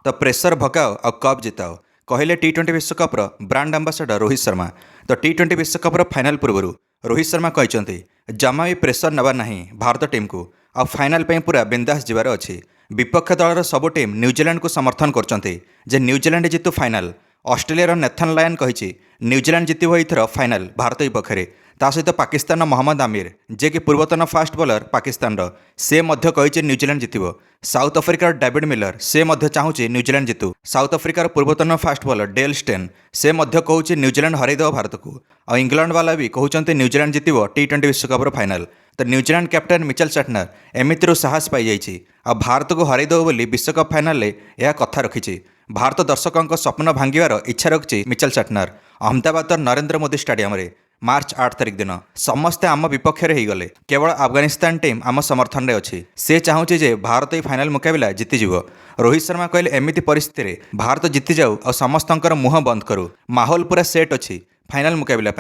तो प्रेसर भगाओ और कप जिताओ कहले टी20 विश्वकप्र ब्रांड आंबासाडर रोहित शर्मा। तो टी20 विश्वकप्र फाइनाल पूर्व रोहित शर्मा कहते जमा भी प्रेसर नबार ना भारत टीम को आ फाइनाल पूरा बिंदास जीवार अच्छी। विपक्ष दलर सबु टीम न्यूजीलैंड को समर्थन करते न्यूजीलैंड जितु फाइनाल। ऑस्ट्रेलिया नेथन लायन कही न्यूजीलैंड जितब एथर फाइनाल भारत विपक्ष। ता सहित पाकिस्तान मोहम्मद आमिर जे कि पूर्वतन फास्ट बॉलर पाकिस्तान से कही न्यूजीलैंड जितब। साउथ अफ्रिकार डेविड मिलर से चाहूँ न्यूजीलैंड जितु। साउथ अफ्रिकार पूर्वतन फास्ट बॉलर डेल स्टेन से कहूँ न्यूजीलैंड हरईदेव भारत को। और इंग्लैंड वाला भी कहते न्यूजीलैंड जितब टी20 विश्वकप्र फाइनाल। तो न्यूजीलैंड कैप्टेन मिचेल सैटनर एमती साहस पाई भारत को हरईदेव बोली विश्वकप फाइनाल यह कथा रखी। भारत दर्शकों स्वप्न भांगार इच्छा रखी Mitchell Santner. Ahmedabad Narendra Modi stadium रे मार्च 8 तारिख दिन समस्ते आम विपक्ष हो गले। केवल अफगानिस्तान टीम आम समर्थन में अच्छी। से चाहूँगी जे भारत ही फाइनाल मुकाबला जीतीज। रोहित शर्मा कहले एमिति परिस्थिति भारत जीति जाऊ और समस्त मुह बंद करू। माहौल पूरा सेट अच्छी फाइनाल मुकाबला।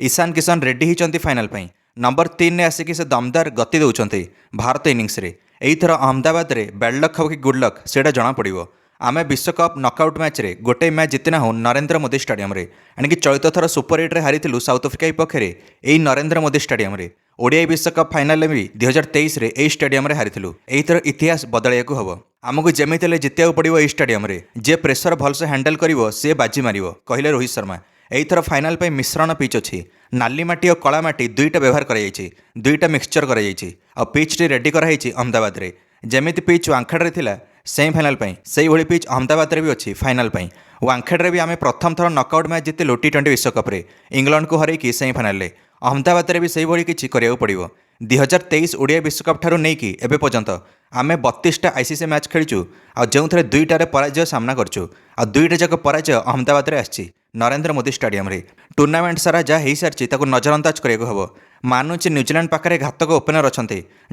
ईशान किशन रेड्डी होती फाइनाल। नंबर 3 ने आसिक से दमदार गति दौरान भारत इनिंग्स एथर अहमदाबाद में बैड लक हो कि गुड लक से जना पड़ो। आमे विश्वकप नकआउट मैच रे गोटे मैच जितना हो नरेंद्र मोदी स्टेडियम रे एणिकी चलित थर सुपर 8 रे हारिथिलु साउथ अफ्रिका विपक्ष यही नरेंद्र मोदी स्टेडियम रे। ओडिया विश्वकप फाइनाल भी 2023 रे यही स्टेडियम रे हारिथिलु। एथर इतिहास बदलैया हम आमको जमीते जितिया पड़ो यही स्टेडियम रे। जे प्रेसर भलसे हैंडल करिवो से बाजी मारिवो कहले रोहित शर्मा। एथर फाइनाल पे मिश्रण पिच अच्छी। नाली माटी और कला माटी दुईटा व्यवहार कराई दुईटा मिक्सचर कराई और पिच टी रेडी कराई अहमदाबाद रे। जमीती पिच वांखेड़े थिला सेमिफाइनाल से ही पिच अहमदाबाद भी अच्छी फाइनाल। वांखेड़े भी आम प्रथम थर नकआउट मैच जितिलु टी20 विश्वकप इंग्लैंड को हरई सेमिफाइनाल। अहमदाबाद भी से किसी कराया पड़ो। 2023 ओडिया विश्वकप ठारू नहीं कि एबे पर्यंत आम 32टा आईसीसी मैच खेलु और जो थे दुईटार पराजय सामना करचु और दुईटा जाक पराजय अहमदाबाद में आसी नरेंद्र मोदी स्टेडियम रे। टूर्नामेंट सारा जहाँ हो सारी नजरअंदाज कराया हम। मानुची न्यूजीलैंड पाखे घातक ओपनर अच्छा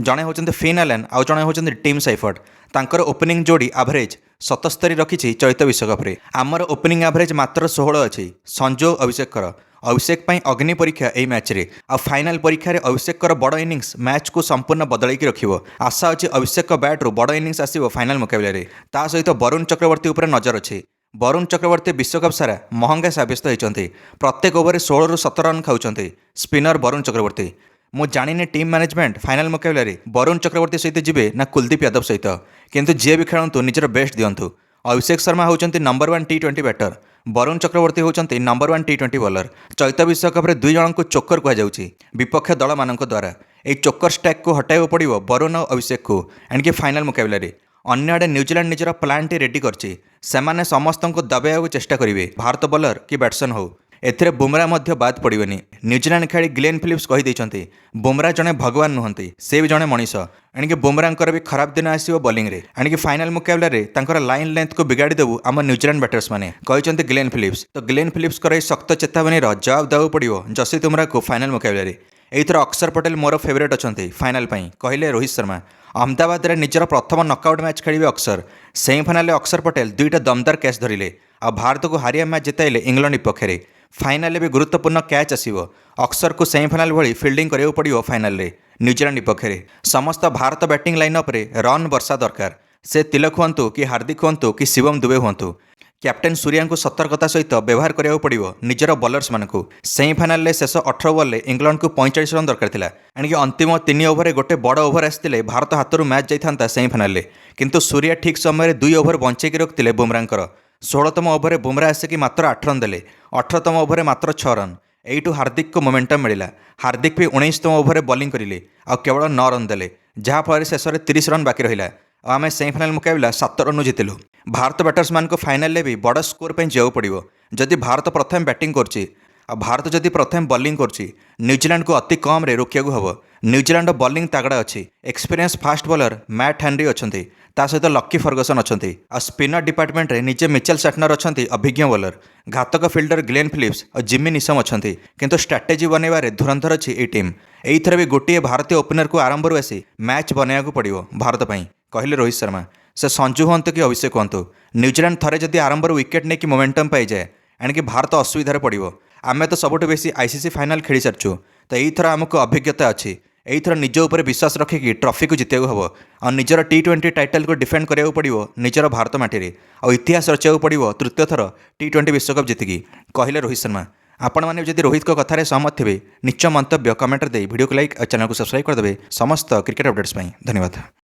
जड़े होती फिन एलन आउ जड़े होती टीम सैफर्ड। तांकर ओपनिंग जोड़ी एवरेज 77 रखी चलित विश्वकप रे। आमर ओपनिंग एवरेज मात्र 16 अच्छी। संजू अभिषेक अभिषेक अग्नि परीक्षा यही मैच रे आ फाइनाल परीक्षा अभिषेक बड़ इनिंग्स मैच को संपूर्ण बदलैकी रखिबो। आशा अच्छी अभिषेक बैट्रु बड़ इनिंग्स आसिबो फाइनाल मुकाबले। ता सहित वरुण चक्रवर्ती उपर नजर अच्छी। वरुण चक्रवर्ती विश्वकप सारा महंगा सब्यस्त होती। प्रत्येक ओवर 16 ରୁ 17 रन खाऊँ स्पिनर वरुण चक्रवर्ती। मु जानी टीम मैनेजमेंट फाइनाल मुकाबले वरुण चक्रवर्ती सहित जीवे ना कुलदीप यादव सहित किंतु जी भी खेलतु निजर बेस्ट दिंतु। अभिषेक शर्मा होती नंबर 1 टी20 बैटर। वरुण चक्रवर्ती होती नंबर 1 टी20 बॉलर। चलित विश्वकप में 2 जन को चोकर कहुच्छी विपक्ष दल मान द्वारा। यह चोकर स्टैक को हटाइब पड़ो वरुण और अभिषेक को एणिकी फाइनाल मुकाबले। अन्य आड़े न्यूजीलैंड निजर प्लान टी रेडी करछि। सेमाने समस्त को दबाइବାକୁ चेष्टा करेंगे भारत बॉलर कि बैट्समैन हो। एथिरे बुमरा मध्य बाद पड़ोनी। न्यूजीलैंड खेली ग्लेन फिलिप्स कही बुमरा जड़े भगवान नुहंती से भी जड़े मनीष। एणिकी बुमरांकर भी खराब दिन आसो बॉलिंग रे। एणिकी फाइनाल मुकाबले लाइन लेंथ को बिगाड़ी देबू आम न्यूजीलैंड बैटर्स मैंने कही ग्लेन फिलिप्स। तो ग्लेन फिलिप्स सख्त चेतावनी जवाब देवाक पड़ो जसप्रीत बुमरा को फाइनाल मुकाबले। एथर अक्षर पटेल मोर फेवरेट अच्छा फाइनाल कहले रोहित शर्मा। अहमदाबाद में निजर प्रथम नकआउट मैच खेलिए अक्षर। सेमिफाइनाल अक्षर पटेल दुईटा दमदार कैच धरिले और भारत को हारिया मैच जिताइले इंग्लैंड विपक्ष। फाइनाल भी गुरुत्वपूर्ण कैच आसिबो। अक्षर को सेमिफाइनाल भली फील्डिंग करियो पड़ियो फाइनाल रे न्यूजीलैंड विपक्ष। समस्त भारत बैटिंग लाइनअप रे रन वर्षा दरकार। से तिलक हुंतु कि हार्दिक हुंतु कि शिवम दुबे हुंतु कैप्टेन सूर्या को सतर्कता सहित व्यवहार करियो पड़ियो निजर बॉलर्स मानकु। सेमिफाइनाल शेष 18 बॉल इंग्लैंड को 45 रन दरकार थिला। एणिकी अंतिम 3 ओवर गोटे बड़ ओवर आसते भारत हाथरू मैच जाइथा सेमिफाइनाल किंतु सूर्या ठीक समय 2 ओवर बंचेकी रखिले बुमरांकर। 16तम ओवर बुमरा आसिक मात्र 8 रन देले। 18तम ओवर मात्र 6 रन। एइटू हार्दिक को मोमेंटम मिला। हार्दिक भी 19तम ओवर बॉलिंग करें और केवल 9 रन देले जहाँफल शेष में 30 रन बाकी रहा। आम सेमिफाइनाल मुकाबला 7 रन जीतिलु। भारत बैटर्समैन को फाइनाल भी बड़ स्कोर पर जाऊ पड़ो। जदि भारत प्रथम बैटिंग कर भारत जदि प्रथम बॉलिंग कर न्यूजीलैंड को अति कम रे रोकिया हम। न्यूजीलैंड बॉलिंग तगड़ा अच्छी। Experience fast bowler Matt Henry अच्छा सहित लकी फर्गसन अच्छा और स्पिनर डिपार्टमेंट रे निजे मिचेल सैटनर अच्छा अभिज्ञ बॉलर। घातक फिल्डर ग्लेन फिलिप्स और जिमी निशम अच्छा किंतु स्ट्राटेजी बनैबार धुरंधर अच्छी ये टीम। एथर भी गोटे भारतीय ओपनर को आरंभ आसी मैच बनैया पड़ो भारत कहले रोहित शर्मा। से संजू हूँ कि अभिषेक हूँ न्यूजीलैंड थरे जदि आरंभ विकेट नहीं कि मोमेंटम पाई जाए एणिकी भारत असुविधार पड़ो। आमे तो सबुठ बेसी आईसीसी फाइनाल खेली सारचु तो यही थर आमको अभिज्ञता अच्छी। ଏଇଥର ନିଜ ଉପରେ ବିଶ୍ୱାସ ରଖିକି ଟ୍ରଫିକୁ ଜିତିବାକୁ ହେବ ଆଉ ନିଜର T20 ଟାଇଟଲକୁ ଡିଫେଣ୍ଡ କରିବାକୁ ପଡ଼ିବ ନିଜର ଭାରତ ମାଟିରେ ଆଉ ଇତିହାସ ରଚିବାକୁ ପଡ଼ିବ ତୃତୀୟ ଥର T20 ବିଶ୍ୱକପ୍ ଜିତିକି କହିଲେ ରୋହିତ ଶର୍ମା। ଆପଣମାନେ ଯଦି ରୋହିତଙ୍କ କଥାରେ ସହମତ ଥିବେ ନିଶ୍ଚୟ ମନ୍ତବ୍ୟ କମେଣ୍ଟରେ ଦେଇ ଭିଡ଼ିଓକୁ ଲାଇକ୍ ଆଉ ଚ୍ୟାନେଲକୁ ସବସ୍କ୍ରାଇବ୍ କରିଦେବେ ସମସ୍ତ କ୍ରିକେଟ୍ ଅପଡେଟ୍ସ ପାଇଁ। ଧନ୍ୟବାଦ।